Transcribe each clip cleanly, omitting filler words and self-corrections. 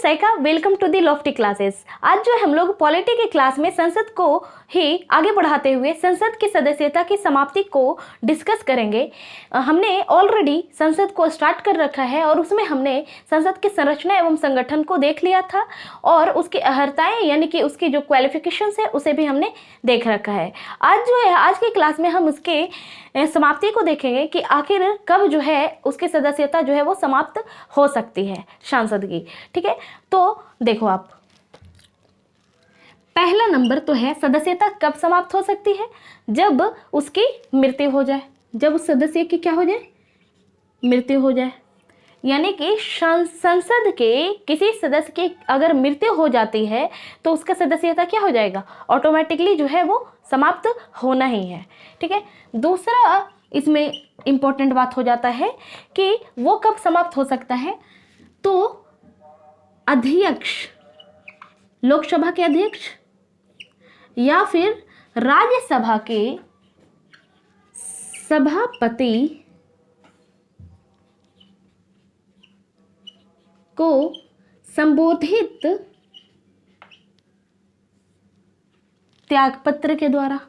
Saika, welcome to the Lofty classes. आज जो हम लोग पॉलिटी के क्लास में संसद को ही आगे बढ़ाते हुए संसद की सदस्यता की समाप्ति को डिस्कस करेंगे। हमने ऑलरेडी संसद को स्टार्ट कर रखा है और उसमें हमने संसद की संरचना एवं संगठन को देख लिया था और उसकी अहर्ताएं यानी कि उसकी जो क्वालिफिकेशंस है उसे भी हमने देख रखा है। आज जो है आज की क्लास में हम उसके समाप्ति को देखेंगे कि आखिर कब जो है उसकी सदस्यता जो है वो समाप्त हो सकती है सांसद की। ठीक है, तो देखो आप, पहला नंबर तो है सदस्यता कब समाप्त हो सकती है, जब उसकी मृत्यु हो जाए। जब उस सदस्य की क्या हो जाए, मृत्यु हो जाए। यानी कि संसद के किसी सदस्य की अगर मृत्यु हो जाती है तो उसका सदस्यता क्या हो जाएगा, ऑटोमेटिकली जो है वो समाप्त होना ही है। ठीक है, दूसरा इसमें इंपॉर्टेंट बात हो जाता है कि वो कब समाप्त हो सकता है, तो अध्यक्ष, लोकसभा के अध्यक्ष या फिर राज्यसभा के सभापति को संबोधित त्यागपत्र के द्वारा।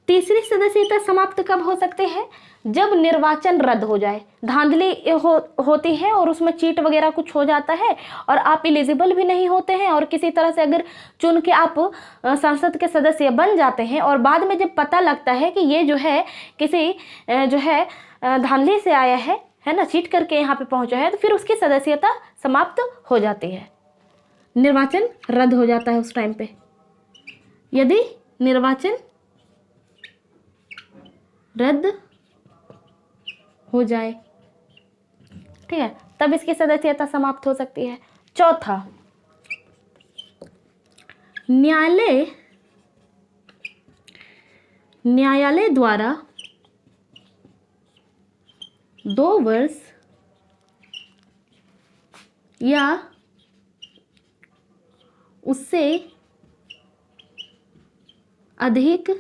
तीसरी सदस्यता समाप्त कब हो सकते हैं, जब निर्वाचन रद्द हो जाए, धांधली होती है और उसमें चीट वगैरह कुछ हो जाता है और आप एलिजिबल भी नहीं होते हैं और किसी तरह से अगर चुन के आप संसद के सदस्य बन जाते हैं और बाद में जब पता लगता है कि ये जो है किसी जो है धांधली से आया है ना, चीट करके यहाँ पे पहुंचा है, तो फिर उसकी सदस्यता समाप्त हो जाती है। निर्वाचन रद्द हो जाता है उस टाइम पे। यदि निर्वाचन रद्द हो जाए, ठीक है, तब इसकी सदस्यता समाप्त हो सकती है। चौथा, न्यायालय द्वारा 2 वर्ष या उससे अधिक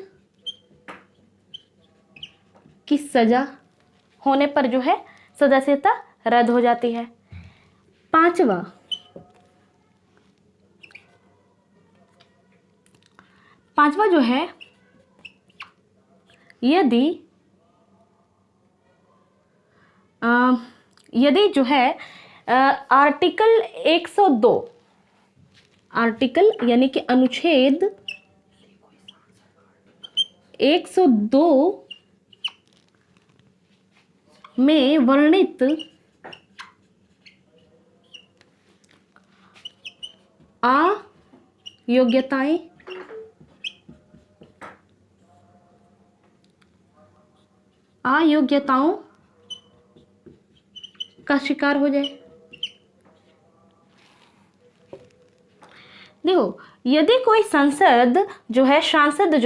की सजा होने पर जो है सदस्यता रद्द हो जाती है। पांचवा जो है, यदि जो है आर्टिकल 102 यानी कि अनुच्छेद 102 में वर्णित अयोग्यताओं का शिकार हो जाए। देखो, यदि कोई सांसद जो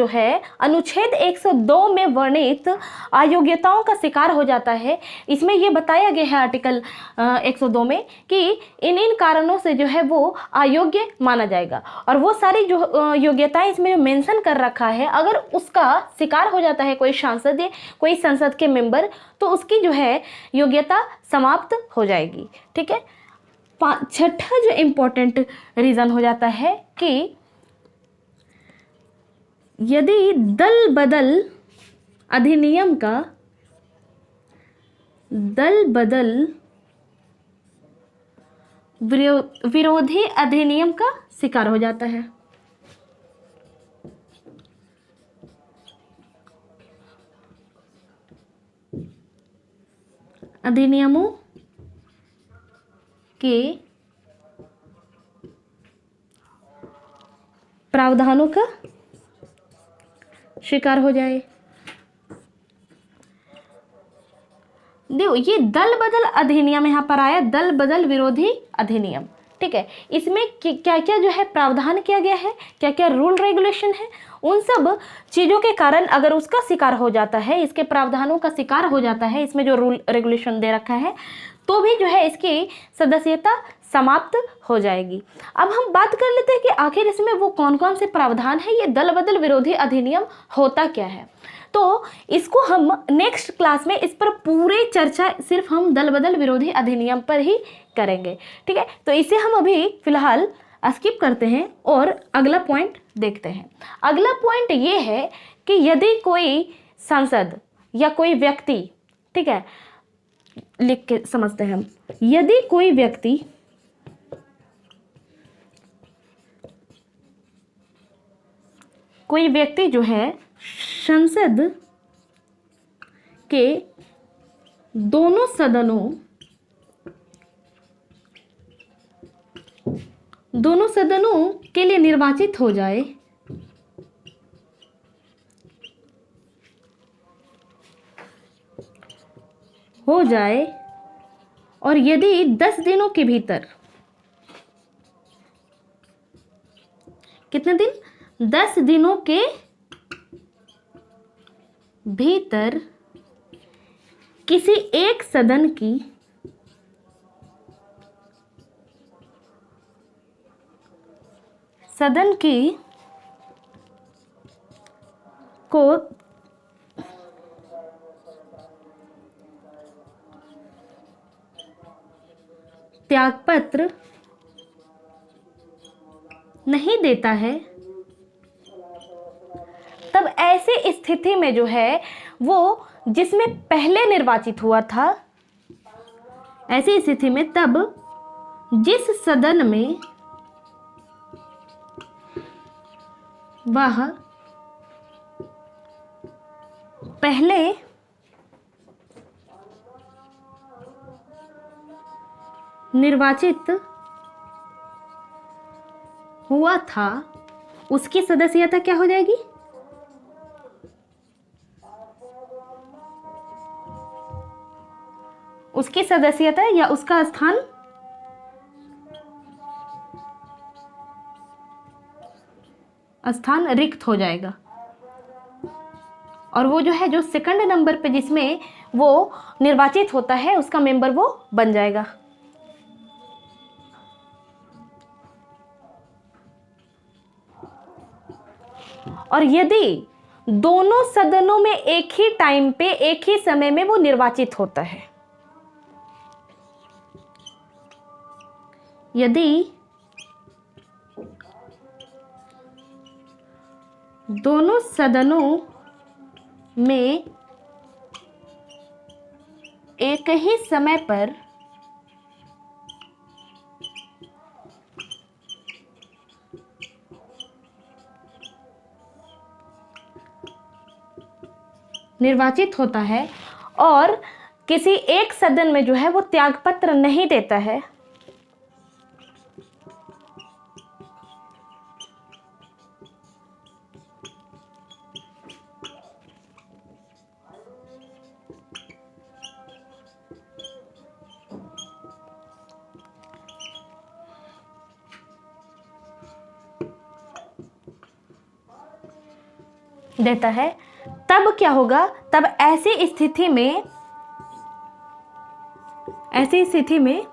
है अनुच्छेद 102 में वर्णित अयोग्यताओं का शिकार हो जाता है, इसमें यह बताया गया है आर्टिकल 102 में कि इन कारणों से जो है वो अयोग्य माना जाएगा और वो सारी जो योग्यताएं इसमें जो मेंशन कर रखा है, अगर उसका शिकार हो जाता है कोई सांसद या कोई संसद के मेंबर, तो उसकी जो है योग्यता समाप्त हो जाएगी। ठीक है, छठा जो इम्पोर्टेंट रीजन हो जाता है कि यदि दल बदल विरोधी अधिनियम का शिकार हो जाता है। अधिनियमों के प्रावधानों का शिकार हो जाए। देखो, ये दल बदल अधिनियम यहाँ पर आया, दल बदल विरोधी अधिनियम। ठीक है, इसमें क्या क्या जो है प्रावधान किया गया है, क्या क्या रूल रेगुलेशन है, उन सब चीज़ों के कारण अगर उसका शिकार हो जाता है, इसके प्रावधानों का शिकार हो जाता है, इसमें जो रूल रेगुलेशन दे रखा है, तो भी जो है इसकी सदस्यता समाप्त हो जाएगी। अब हम बात कर लेते हैं कि आखिर इसमें वो कौन कौन से प्रावधान है, ये दल बदल विरोधी अधिनियम होता क्या है। तो इसको हम नेक्स्ट क्लास में इस पर पूरी चर्चा सिर्फ हम दल बदल विरोधी अधिनियम पर ही करेंगे, ठीक है। तो इसे हम अभी फिलहाल स्किप करते हैं और अगला पॉइंट देखते हैं। अगला पॉइंट ये है कि यदि कोई सांसद या कोई व्यक्ति, ठीक है, लिख के समझते हैं हम, यदि कोई व्यक्ति जो है संसद के दोनों सदनों के लिए निर्वाचित हो जाए और यदि 10 दिनों के भीतर, कितने दिन, 10 दिनों के भीतर किसी एक सदन को त्यागपत्र नहीं देता है, तब ऐसे स्थिति में जो है वो जिसमें पहले निर्वाचित हुआ था, ऐसी स्थिति में तब जिस सदन में वह पहले निर्वाचित हुआ था, उसकी सदस्यता क्या हो जाएगी, उसकी सदस्यता या उसका स्थान रिक्त हो जाएगा। और वो जो है, जो सेकंड नंबर पे जिसमें वो निर्वाचित होता है, उसका मेंबर वो बन जाएगा। और यदि दोनों सदनों में एक ही टाइम पे, एक ही समय में वो निर्वाचित होता है, यदि दोनों सदनों में एक ही समय पर निर्वाचित होता है और किसी एक सदन में जो है वो त्यागपत्र नहीं देता है, देता है, तब क्या होगा, तब ऐसी स्थिति में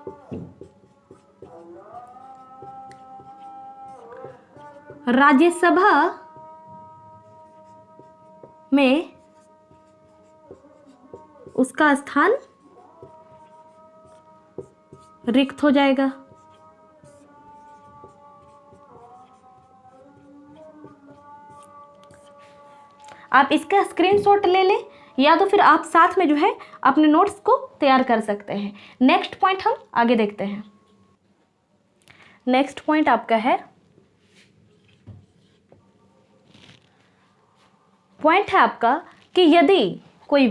राज्यसभा में उसका स्थान रिक्त हो जाएगा। आप इसका स्क्रीनशॉट ले लें या तो फिर आप साथ में जो है अपने नोट्स को तैयार कर सकते हैं। नेक्स्ट पॉइंट हम आगे देखते हैं। नेक्स्ट पॉइंट आपका है, पॉइंट है आपका कि यदि कोई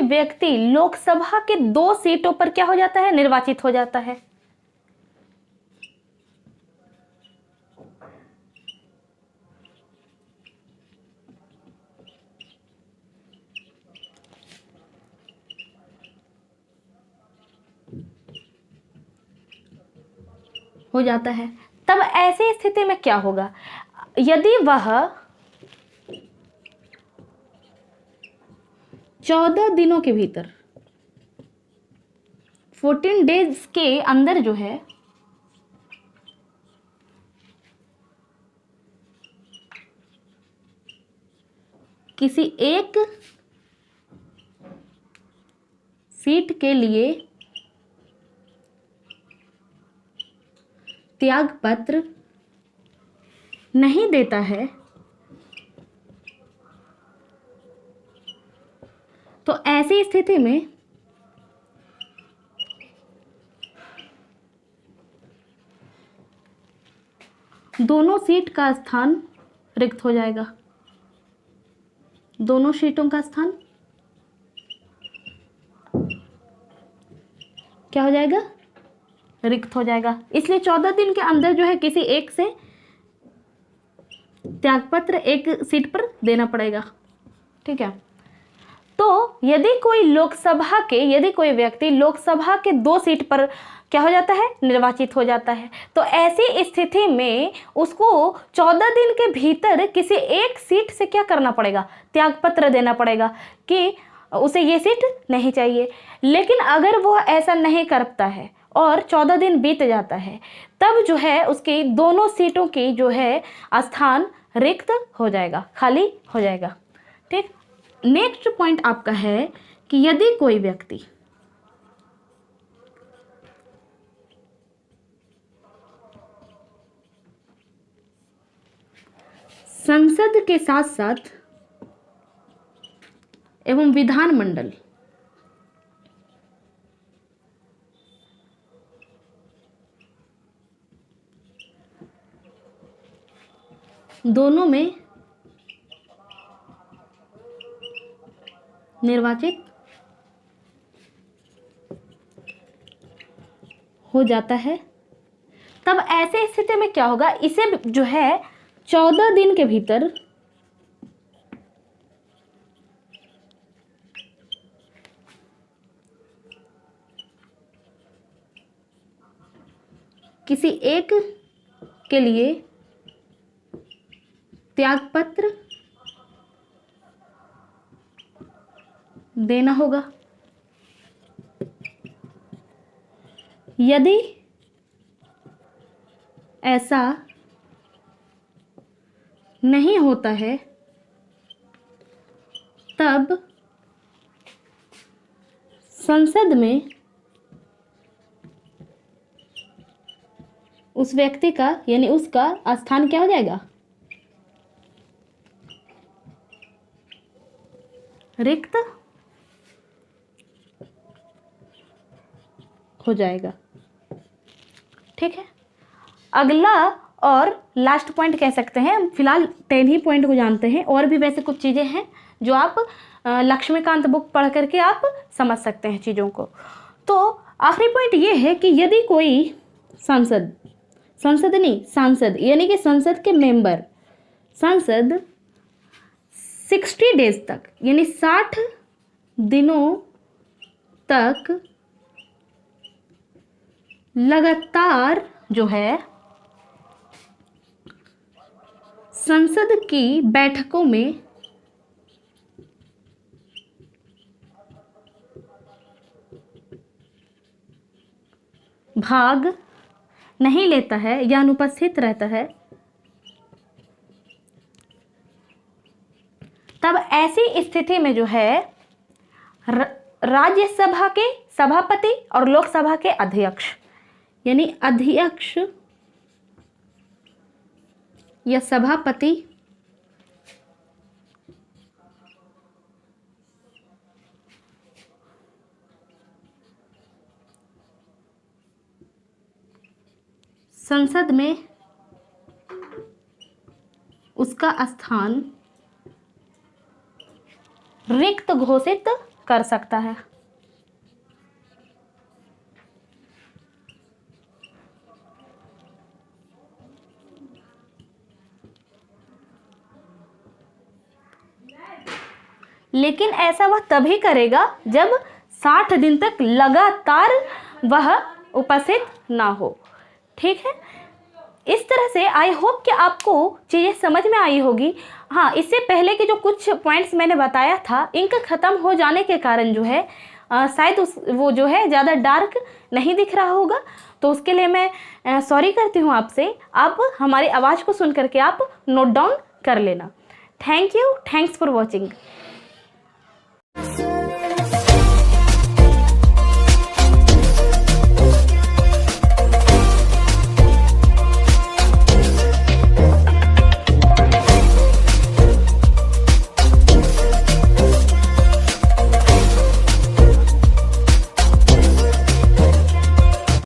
व्यक्ति लोकसभा के 2 सीटों पर क्या हो जाता है, निर्वाचित हो जाता है, तब ऐसी स्थिति में क्या होगा, यदि वह 14 दिनों के भीतर, 14 डेज के अंदर जो है किसी एक सीट के लिए त्यागपत्र नहीं देता है तो ऐसी स्थिति में दोनों सीट का स्थान रिक्त हो जाएगा। दोनों सीटों का स्थान क्या हो जाएगा? रिक्त हो जाएगा। इसलिए 14 दिन के अंदर जो है किसी एक से त्यागपत्र एक सीट पर देना पड़ेगा। ठीक है। तो यदि कोई व्यक्ति लोकसभा के 2 सीट पर क्या हो जाता है? निर्वाचित हो जाता है, तो ऐसी स्थिति में उसको 14 दिन के भीतर किसी एक सीट से क्या करना पड़ेगा? त्यागपत्र देना पड़ेगा कि उसे ये सीट नहीं चाहिए। लेकिन अगर वो ऐसा नहीं करता है और 14 दिन बीत जाता है, तब जो है उसकी दोनों सीटों की जो है स्थान रिक्त हो जाएगा, खाली हो जाएगा। ठीक। नेक्स्ट पॉइंट आपका है कि यदि कोई व्यक्ति संसद के साथ साथ एवं विधानमंडल दोनों में निर्वाचित हो जाता है, तब ऐसे स्थिति में क्या होगा? इसे जो है 14 दिन के भीतर किसी एक के लिए त्यागपत्र देना होगा। यदि ऐसा नहीं होता है तब संसद में उस व्यक्ति का यानी उसका स्थान क्या हो जाएगा? रिक्त हो जाएगा। ठीक है। अगला और लास्ट पॉइंट कह सकते हैं, फिलहाल 10 ही पॉइंट को जानते हैं, और भी वैसे कुछ चीज़ें हैं जो आप लक्ष्मीकांत बुक पढ़ करके आप समझ सकते हैं चीज़ों को। तो आखिरी पॉइंट ये है कि यदि कोई सांसद यानी कि संसद के मेंबर, सांसद 60 डेज तक यानी 60 दिनों तक लगातार जो है संसद की बैठकों में भाग नहीं लेता है या अनुपस्थित रहता है, तब ऐसी स्थिति में जो है राज्यसभा के सभापति और लोकसभा के अध्यक्ष यानी अध्यक्ष या सभापति संसद में उसका स्थान रिक्त घोषित कर सकता है। लेकिन ऐसा वह तभी करेगा जब 60 दिन तक लगातार वह उपस्थित ना हो। ठीक है। इस तरह से आई होप कि आपको चीज़ें समझ में आई होगी। हाँ, इससे पहले के जो कुछ पॉइंट्स मैंने बताया था, इंक ख़त्म हो जाने के कारण जो है शायद वो जो है ज़्यादा डार्क नहीं दिख रहा होगा, तो उसके लिए मैं सॉरी करती हूँ आपसे। आप हमारी आवाज़ को सुन करके आप नोट डाउन कर लेना। Thank you, thanks for watching.